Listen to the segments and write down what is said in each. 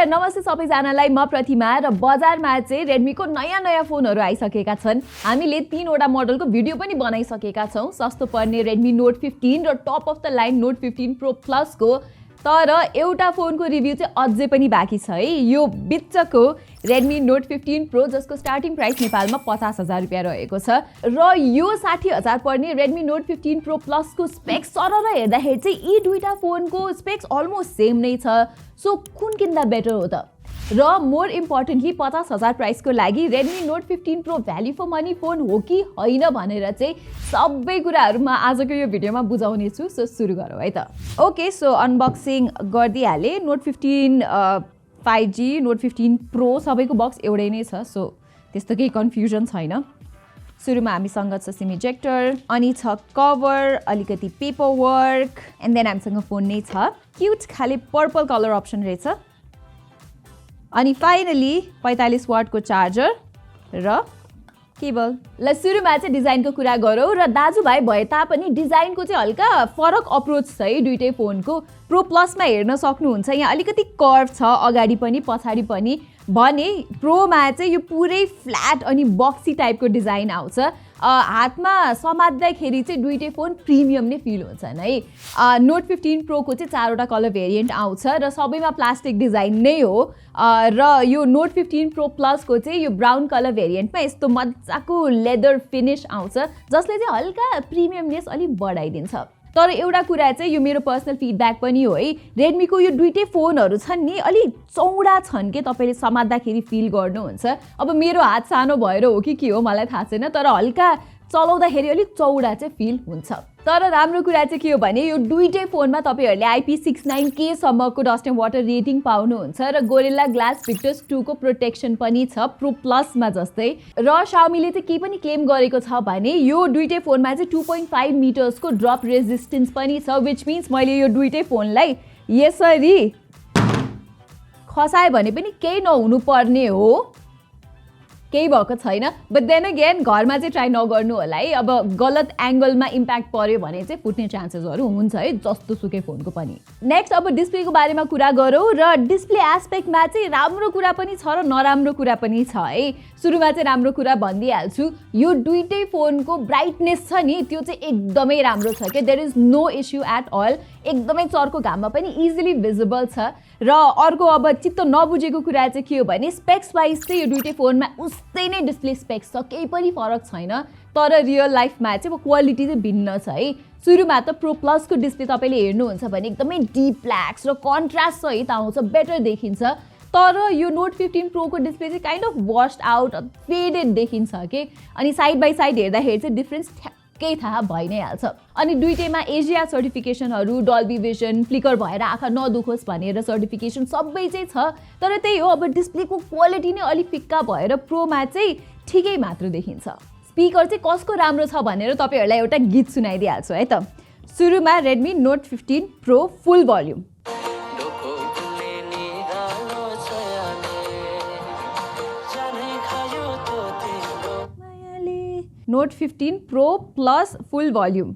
नमस्ते सबैजनालाई, म प्रतिमा र बजारमा चाहिँ रेडमीको नयाँ फोनहरू आइसकेका छन्। हामीले 3 वटा मोडलको भिडियो पनि बनाइसकेका छौं। सस्तो पर्ने Redmi Note 15 र top of the line Note 15 Pro Plus को। तर एउटा फोनको रिभ्यू चाहिँ अझै पनि बाँकी छ है। यो बिचको Redmi Note 15 Pro जसको स्टार्टिङ प्राइस नेपालमा 50,000 रुपैयाँ रहेको छ र यो 60,000 पर्ने Redmi Note 15 Pro Plus को स्पेक्स सरर हेर्दाखेरि चाहिँ यी दुईटा फोनको स्पेक्स अलमोस्ट सेम नै छ। सो कुन किन्दा बेटर हो त? र मोर इम्पोर्टेन्टली 50,000 प्राइसको लागि Redmi Note 15 Pro value for money phone हो कि होइन भनेर चाहिँ सबै कुराहरू म आजको यो भिडियोमा बुझाउने छु। सो सुरु गरौँ है त। ओके, सो अनबक्सिङ गरिदिहालेँ। Note 15 5G, Note 15 Pro सबैको बक्स एउटै नै छ। सो त्यस्तो केही कन्फ्युजन छैन। सुरुमा हामीसँग छ सिम इजेक्टर, अनि छ कभर, अलिकति पेपर वर्क, एन्ड देन हामीसँग फोन नै छ। क्युट खाले पर्पल कलर अप्सन रहेछ। अनि फाइनली 45 वाटको चार्जर र केबल। ल सुरुमा चाहिँ डिजाइनको कुरा गरौँ र दाजुभाइ भए तापनि डिजाइनको चाहिँ हल्का फरक अप्रोच छ है दुईटै फोनको। प्रो प्लसमा हेर्न सक्नुहुन्छ यहाँ अलिकति कर्भ छ अगाडि पनि पछाडि पनि, भने प्रोमा चाहिँ यो पुरै फ्ल्याट अनि बक्सी टाइपको डिजाइन आउँछ। हातमा समात्दाखेरि चाहिँ दुईटै फोन प्रिमियम नै फिल हुन्छन् है। Note 15 Pro को चाहिँ 4 वटा कलर भेरिएन्ट आउँछ र सबैमा प्लास्टिक डिजाइन नै हो। र यो Note 15 Pro Plus को चाहिँ यो ब्राउन कलर भेरिएन्टमा यस्तो मजाको लेदर फिनिश आउँछ जसले चाहिँ हल्का प्रिमियमनेस अलिक बढाइदिन्छ। तर एउटा कुरा चाहिँ यो मेरो पर्सनल फिडब्याक पनि हो है, रेडमीको यो दुईटै फोनहरू छन् नि अलिक चौडा छन् के, तपाईँले समात्दाखेरि फिल गर्नुहुन्छ। अब मेरो हात सानो भएर हो कि के हो मलाई थाहा छैन, तर हल्का चलाउँदाखेरि अलिक चौडा चाहिँ फिल हुन्छ। तर राम्रो कुरा चाहिँ के हो भने यो दुईटै फोनमा तपाईँहरूले IP69K सम्मको डस्ट एन्ड वाटर रेटिङ पाउनुहुन्छ र गोरिल्ला ग्लास Victus 2 को प्रोटेक्सन पनि छ प्रो प्लसमा जस्तै। र Xiaomiले चाहिँ के पनि क्लेम गरेको छ भने यो दुईटै फोनमा चाहिँ 2.5 मिटर्सको ड्रप रेजिस्टेन्स पनि छ, विच मिन्स मैले यो दुईटै फोनलाई यसरी खसाए भने पनि केही नहुनु पर्ने हो, केही भएको छैन। बट देन अगेन घरमा चाहिँ ट्राई नगर्नु होला है। अब गलत एङ्गलमा इम्प्याक्ट पर्यो भने चाहिँ फुट्ने चान्सेसहरू हुन्छ है जस्तो सुकै फोनको पनि। नेक्स्ट अब डिस्प्लेको बारेमा कुरा गरौँ र डिस्प्ले एस्पेक्टमा चाहिँ राम्रो कुरा पनि छ र नराम्रो कुरा पनि छ है। सुरुमा चाहिँ राम्रो कुरा भनिदिइहाल्छु, यो दुईटै फोनको ब्राइटनेस छ नि त्यो चाहिँ एकदमै राम्रो छ कि, there is no issue at all. एकदमै चर्को घाममा पनि इजिली भिजिबल छ। र अर्को अब चित्त नबुझेको कुरा चाहिँ के हो भने स्पेक्स वाइज चाहिँ यो दुईटै फोनमा उस्तै नै डिस्प्ले स्पेक्स छ, केही पनि फरक छैन। तर रियल लाइफमा चाहिँ क्वालिटी चाहिँ भिन्न छ है। सुरुमा त प्रो प्लसको डिस्प्ले तपाईँले हेर्नुहुन्छ भने एकदमै डिप ब्ल्याक्स र कन्ट्रास्ट सहित आउँछ, बेटर देखिन्छ। तर यो Note 15 Pro को डिस्प्ले चाहिँ kind of washed out, faded देखिन्छ के। अनि साइड बाई साइड हेर्दाखेरि चाहिँ डिफ्रेन्स केही थाहा भइ नै हाल्छ। अनि दुईटैमा एजिया सर्टिफिकेसनहरू, डल्बी भिजन, फ्लिकर भएर आँखा नदुखोस् भनेर सर्टिफिकेसन सबै चाहिँ छ। तर त्यही हो, अब डिस्प्लेको क्वालिटी नै अलिक फिक्का भएर प्रोमा चाहिँ ठिकै मात्र देखिन्छ। स्पिकर चाहिँ कसको राम्रो छ भनेर तपाईँहरूलाई एउटा गीत सुनाइदिइहाल्छु है त। सुरुमा Redmi Note 15 Pro फुल भोल्युम। Note 15 Pro Plus फुल भोल्युम।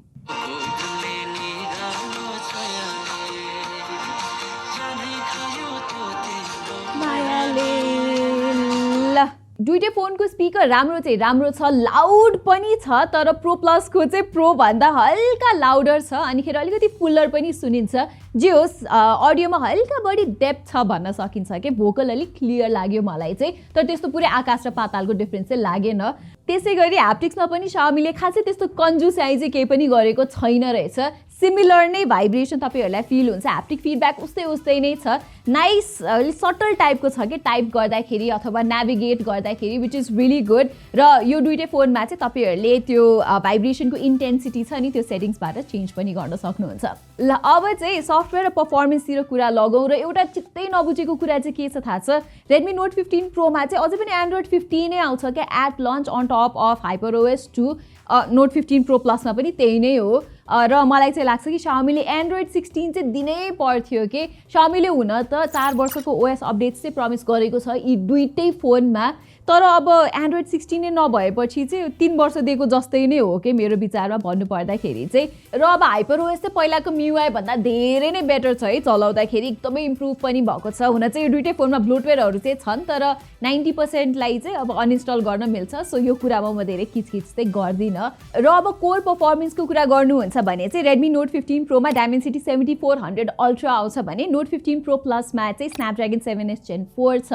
दुईटै फोनको स्पिकर राम्रो चाहिँ राम्रो छ, लाउड पनि छ। तर प्रो प्लसको चाहिँ प्रो भन्दा हल्का लाउडर छ, अनिखेर अलिकति फुल्लर पनि सुनिन्छ। जे होस् अडियोमा हल्का बढी डेप्थ छ भन्न सकिन्छ कि, भोकल अलिक क्लियर लाग्यो मलाई चाहिँ। तर त्यस्तो पुरै आकाश र पातालको डिफ्रेन्स चाहिँ लागेन। त्यसै गरी ह्याप्टिक्समा पनि Xiaomiले खासै त्यस्तो कन्जुसाइ चाहिँ केही पनि गरेको छैन रहेछ। सिमिलर नै भाइब्रेसन तपाईँहरूलाई फिल हुन्छ, ह्याप्टिक फिडब्याक उस्तै नै छ। नाइस अलिक सटल टाइपको छ कि टाइप गर्दाखेरि अथवा नेभिगेट गर्दाखेरि, विच इज रियली गुड। र यो दुईटै फोनमा चाहिँ तपाईँहरूले त्यो भाइब्रेसनको इन्टेन्सिटी छ नि त्यो सेटिङ्सबाट चेन्ज पनि गर्न सक्नुहुन्छ। ल अब चाहिँ सफ्टवेयर र पर्फर्मेन्सतिर कुरा लगौँ र एउटा चित्तै नबुझेको कुरा चाहिँ के छ थाहा छ, Redmi Note 15 Proमा चाहिँ अझै पनि Android 15 नै आउँछ क्या at launch on top of HyperOS 2। Note 15 Pro Plusमा पनि त्यही नै हो। र मलाई चाहिँ लाग्छ कि Xiaomiले Android 16 चाहिँ दिनै पर्थ्यो के Xiaomiले हुन त 4 वर्षको OS अपडेट्स चाहिँ प्रमिस गरेको छ यी दुईटै फोनमा तर अब Android 16 नै नभएपछि चाहिँ 3 वर्ष दिएको जस्तै नै हो के मेरो विचारमा भन्नु पर्दाखेरि चाहिँ र अब HyperOS चाहिँ पहिलाको MIUI भन्दा धेरै नै बेटर छ है चलाउँदाखेरि एकदमै इम्प्रुभ पनि भएको छ हुन चाहिँ यो दुईटै फोनमा ब्लोटवेयरहरू चाहिँ छन् तर 90% लाई चाहिँ अब अनइन्स्टल गर्न मिल्छ सो यो कुरामा म धेरै किचकिच चाहिँ गर्दिन र अब कोर परफर्मेन्सको कुरा गर्नुहुन्छ भने चाहिँ Redmi Note 15 Pro मा Dimensity 7400 Ultra आउँछ भने Note 15 Pro Plus मा चाहिँ Snapdragon 7S Gen 4 छ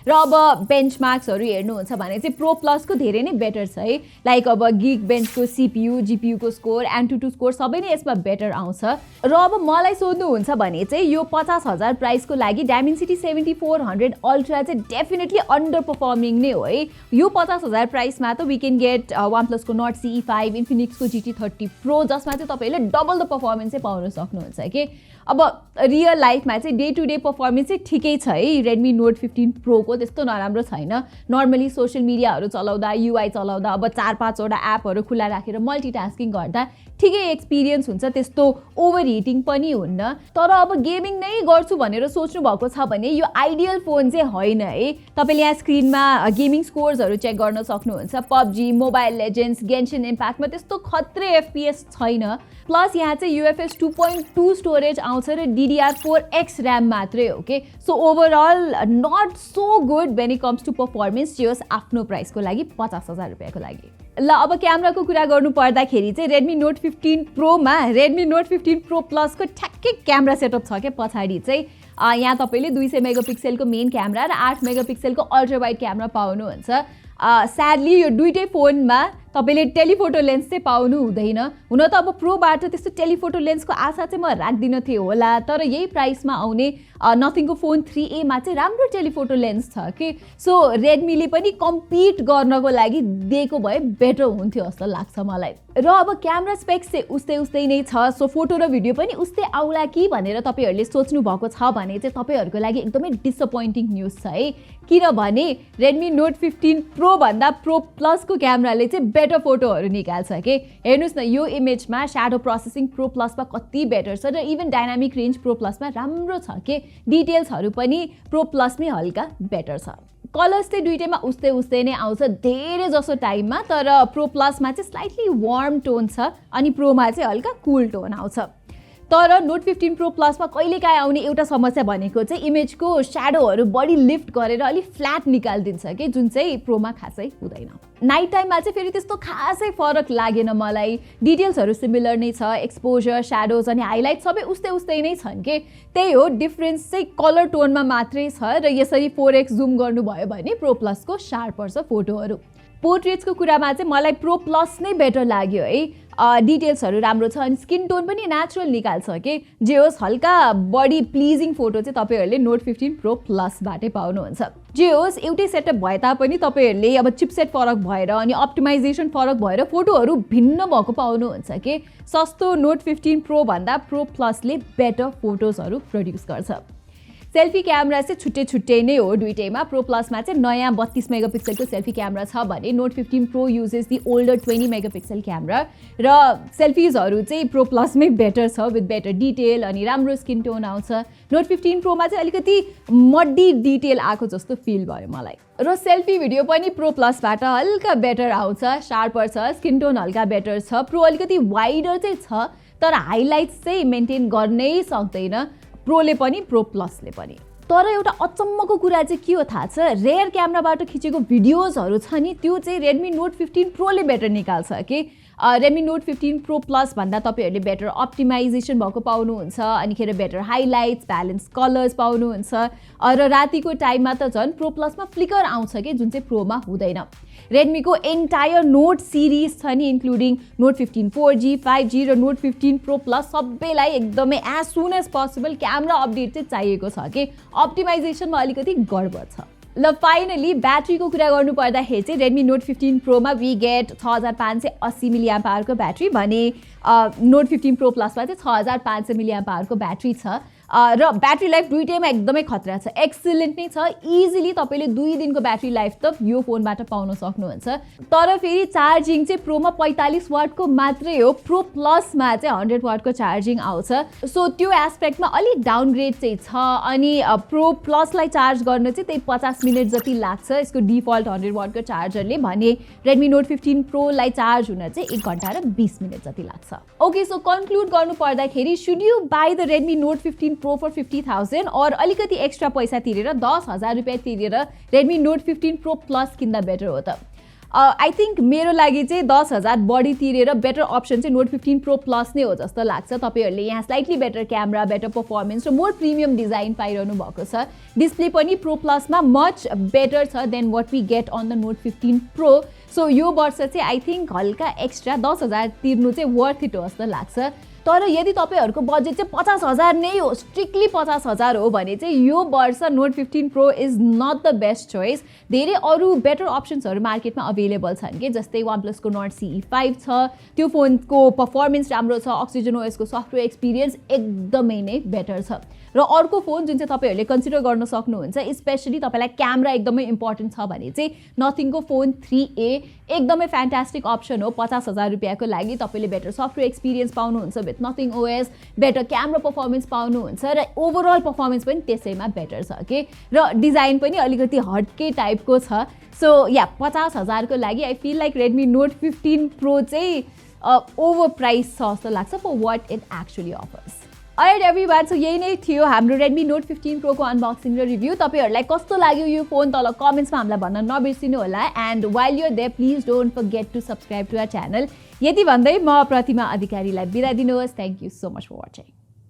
र अब बेन्चमार्क्सहरू हेर्नुहुन्छ भने चाहिँ Pro Plus को धेरै नै बेटर छ है लाइक अब Geekbench को CPU GPU को स्कोर Antutu स्कोर सबै नै यसमा बेटर आउँछ र अब मलाई सोध्नुहुन्छ भने चाहिँ यो 50,000 प्राइसको लागि Dimensity 7400 Ultra चाहिँ डेफिनेटली अन्डर परफर्मिङ नै हो है यो 50,000 प्राइसमा त वी क्यान गेट OnePlus को Nord CE5 Infinix को GT30 Pro जसमा चाहिँ तपाईले डबल द परफर्मेन्स चाहिँ पाउन सक्नुहुन्छ के अब रियल लाइफमा चाहिँ डे टु डे परफर्मेन्स चाहिँ ठिकै छ है Redmi Note 15 Pro को त्यस्तो नराम्रो छैन नर्मली सोशल मिडियाहरू चलाउँदा UI चलाउँदा अब 4-5 वटा एपहरू खुला राखेर मल्टिटास्किङ गर्दा ठिकै एक्सपिरियन्स हुन्छ त्यस्तो ओभर हिटिङ पनि हुन्न तर अब गेमिङ नै गर्छु भनेर सोच्नु भएको छ भने यो आइडियल फोन चाहिँ होइन है तपाईले यहाँ स्क्रिनमा गेमिङ स्कोर्सहरू चेक गर्न सक्नुहुन्छ PUBG मोबाइल लेजेन्ड्स गेन्शिन इम्प्याक्टमा त्यस्तो खत्रे FPS छैन प्लस यहाँ चाहिँ UFS 2.2 स्टोरेज आउँछ र DDR4X र्याम मात्रै हो के so overall not so good when it comes to performance जस आफ्नो प्राइसको लागि 50,000 रुपैयाँको लागि ल अब क्यामेराको कुरा गर्नु पर्दाखेरि चाहिँ Redmi Note 15 Pro मा Redmi Note 15 Pro Plus को ठ्याक्कै क्यामेरा सेटअप छ के पछाडी चाहिँ यहाँ तपाईले 200 मेगापिक्सलको मेन क्यामेरा र 8 मेगापिक्सलको अल्ट्रा वाइड क्यामेरा पाउनुहुन्छ स्याडली यो दुईटै फोनमा तपाईले टेलिफोटो लेन्स चाहिँ पाउनु हुँदैन हुन त अब प्रोबाट त्यस्तो टेलिफोटो लेन्सको आशा चाहिँ म राख्दिन थिएँ होला तर यही प्राइसमा आउने नथिङको फोन 3A मा चाहिँ राम्रो टेलिफोटो लेन्स छ कि सो रेडमीले पनि कम्पिट गर्नको लागि दिएको भए बेटर हुन्थ्यो जस्तो लाग्छ मलाई र अब क्यामेरा स्पेक्स चाहिँ उस्तै नै छ सो फोटो र भिडियो पनि उस्तै आउला कि भनेर तपाईहरुले सोच्नु भएको छ भने चाहिँ तपाईहरुको लागि एकदमै डिसअपोइन्टिङ न्यूज छ है किनभने Redmi Note 15 Pro भन्दा Pro Plus को क्यामेराले चाहिँ बेटर फोटोहरु निकाल्छ के हेर्नुस् न यो इमेजमा श्याडो प्रोसेसिङ Pro Plus मा कति बेटर छ र even dynamic range Pro Plus मा राम्रो छ के डिटेल्सहरु पनि Pro Plus मै हल्का बेटर छ कलर्स चाहिँ दुईटैमा उस्तै नै आउँछ धेरै जसो टाइममा तर Pro Plus मा चाहिँ स्लाइटली वार्म टोन छ अनि Pro मा चाहिँ हल्का कूल टोन आउँछ तर Note 15 Pro Plus मा कहिलेकाहीँ आउने एउटा समस्या भनेको चाहिँ इमेजको श्याडोहरु बडी लिफ्ट गरेर अलि फ्ल्याट निकाल्दिन्छ के जुन चाहिँ Pro मा खासै हुँदैन नाइट टाइममा चाहिँ फेरि त्यस्तो खासै फरक लागेन मलाई डिटेल्सहरु सिमिलर नै छ एक्सपोजर श्याडोज अनि हाइलाइट सबै उस्तै नै छन् के त्यही हो डिफरेन्स चाहिँ कलर टोनमा मात्रै छ र यसरी 4x जुम गर्नुभयो भने Pro Plus को शार्प पर्छ फोटोहरु पोर्ट्रेट्सको कुरामा चाहिँ मलाई Pro Plus नै बेटर लाग्यो है डिटेल्सहरु राम्रो छ अनि स्किन टोन पनि नेचुरल निकाल्छ के जे होस् हल्का बडी प्लिजिङ फोटो चाहिँ तपाईहरुले Note 15 Pro Plus बाटै पाउनुहुन्छ जे होस् एउटै सेटअप भए तापनि तपाईहरुले अब चिपसेट फरक भएर अनि अप्टिमाइजेसन फरक भएर फोटोहरु भिन्न भएको पाउनुहुन्छ के सस्तो Note 15 Pro भन्दा Pro Plus ले बेटर फोटोजहरु प्रोड्युस गर्छ सेल्फी क्यामेरा चाहिँ छुट्टै नै हो दुईटैमा Pro Plus मा चाहिँ नयाँ 32 मेगापिक्सलको सेल्फी क्यामेरा छ भने Note 15 Pro uses the older 20 megapixel camera र सेल्फीजहरु चाहिँ Pro Plus मै बेटर छ विथ बेटर डिटेल अनि राम्रो स्किन टोन आउँछ Note 15 Pro मा चाहिँ अलिकति मड्डी डिटेल आएको जस्तो फिल भयो मलाई र सेल्फी भिडियो पनि Pro Plus बाट हल्का बेटर आउँछ शार्पर छ स्किन टोन हल्का बेटर छ Pro अलिकति वाइडर चाहिँ छ तर हाइलाइट्स चाहिँ मेन्टेन गर्नै सक्दैन प्रोले पनि Pro Plus ले पनि तर एउटा अचम्मको कुरा चाहिँ के हो थाहा छ रेयर क्यामेराबाट खिचेको भिडियोजहरु छ नि त्यो चाहिँ Redmi Note 15 Pro ले बेटर निकाल्छ के Redmi Note 15 Pro Plus भन्दा तपाईहरुले बेटर अप्टिमाइजेसन भएको पाउनुहुन्छ अनि खेर बेटर हाइलाइट्स ब्यालेन्स कलर्स पाउनुहुन्छ र रातिको टाइममा त झन् Pro Plus मा फ्लिकर आउँछ के जुन चाहिँ Pro मा हुँदैन Redmi को एन्टायर Note सिरिज छ नि इन्क्लुडिङ Note 15 4G 5G र Note 15 Pro Plus सबैलाई एकदमै as soon as possible camera update चाहिँ चाहिएको छ के अप्टिमाइजेसनमा अलिकति गडबड छ ल फाइनली ब्याट्रीको कुरा गर्नु पर्दाखेरि चाहिँ Redmi Note 15 Pro मा वी गेट 6580 mAh को ब्याट्री भने Note 15 Pro Plus मा चाहिँ 6500 mAh को ब्याट्री छ र ब्याट्री लाइफ दुईटैमा एकदमै खतरा छ, एक्सिलेन्ट नै छ। इजिली तपाईँले 2 दिनको ब्याट्री लाइफ त यो फोनबाट पाउन सक्नुहुन्छ। तर फेरि चार्जिङ चाहिँ प्रोमा 45 वाटको मात्रै हो, प्रो प्लसमा चाहिँ 100 वाटको चार्जिङ आउँछ। सो त्यो एस्पेक्टमा अलिक डाउनग्रेड चाहिँ छ। अनि प्रो प्लसलाई चार्ज गर्न चाहिँ त्यही 50 मिनट जति लाग्छ यसको डिफल्ट 100 वाटको चार्जरले भने रेडमी नोट 15 प्रोलाई चार्ज हुन चाहिँ 1 घन्टा र 20 मिनट जति लाग्छ। ओके, सो कन्क्लुड गर्नु पर्दाखेरि should you buy the Redmi Note 15 Pro for 50,000 और अलिकति एक्स्ट्रा पैसा तिरेर 10,000 रुपियाँ तिरेर रेडमी नोट 15 प्रो प्लस किन्दा बेटर हो त? आई थिङ्क मेरो लागि चाहिँ 10,000 बढी तिरेर बेटर अप्सन चाहिँ नोट 15 प्रो प्लस नै हो जस्तो लाग्छ। तपाईँहरूले यहाँ slightly better camera, better performance र मोर प्रिमियम डिजाइन पाइरहनु भएको छ। डिस्प्ले पनि प्रो प्लसमा मच बेटर छ than what we get on the Note 15 Pro. So यो वर्ष चाहिँ आई थिङ्क हल्का एक्स्ट्रा 10,000 तिर्नु चाहिँ वर्थ इट हो जस्तो लाग्छ। तर यदि तपाईँहरूको बजेट चाहिँ 50,000 नै हो, स्ट्रिक्टली 50,000 हो भने चाहिँ यो वर्ष Note 15 Pro is not the best choice. धेरै अरू बेटर अप्सन्सहरू मार्केटमा अभाइलेबल छन् कि, जस्तै वान प्लसको नट CE5 छ, त्यो फोनको पर्फर्मेन्स राम्रो छ, अक्सिजन ओएसको सफ्टवेयर एक्सपिरियन्स एकदमै नै बेटर छ। र अर्को फोन जुन चाहिँ तपाईँहरूले कन्सिडर गर्न सक्नुहुन्छ, स्पेसली तपाईँलाई क्यामेरा एकदमै इम्पोर्टेन्ट छ भने चाहिँ नथिङको फोन 3A एकदमै फ्यान्टास्टिक अप्सन हो। 50,000 रुपियाँको लागि तपाईँले बेटर सफ्टवेयर एक्सपिरियन्स पाउनुहुन्छ with nothing OS, better camera performance पाउनुहुन्छ र ओभरअल पर्फर्मेन्स पनि त्यसैमा बेटर छ कि, र डिजाइन पनि अलिकति हटके टाइपको छ। सो या 50,000 को लागि I feel like Redmi Note 15 Pro चाहिँ ओभर प्राइस छ जस्तो लाग्छ for what it actually offers. Alright everyone, so यही नै थियो हाम्रो रेडमी नोट 15 प्रोको अनबक्सिङ र रिभ्यू। तपाईँहरूलाई कस्तो लाग्यो यो फोन तल कमेन्ट्समा हामीलाई भन्न नबिर्सिनु होला। And while you're there please don't forget to subscribe to our channel. यति भन्दै म प्रतिमा अधिकारीलाई बिदा दिनुहोस्। Thank you so much for watching.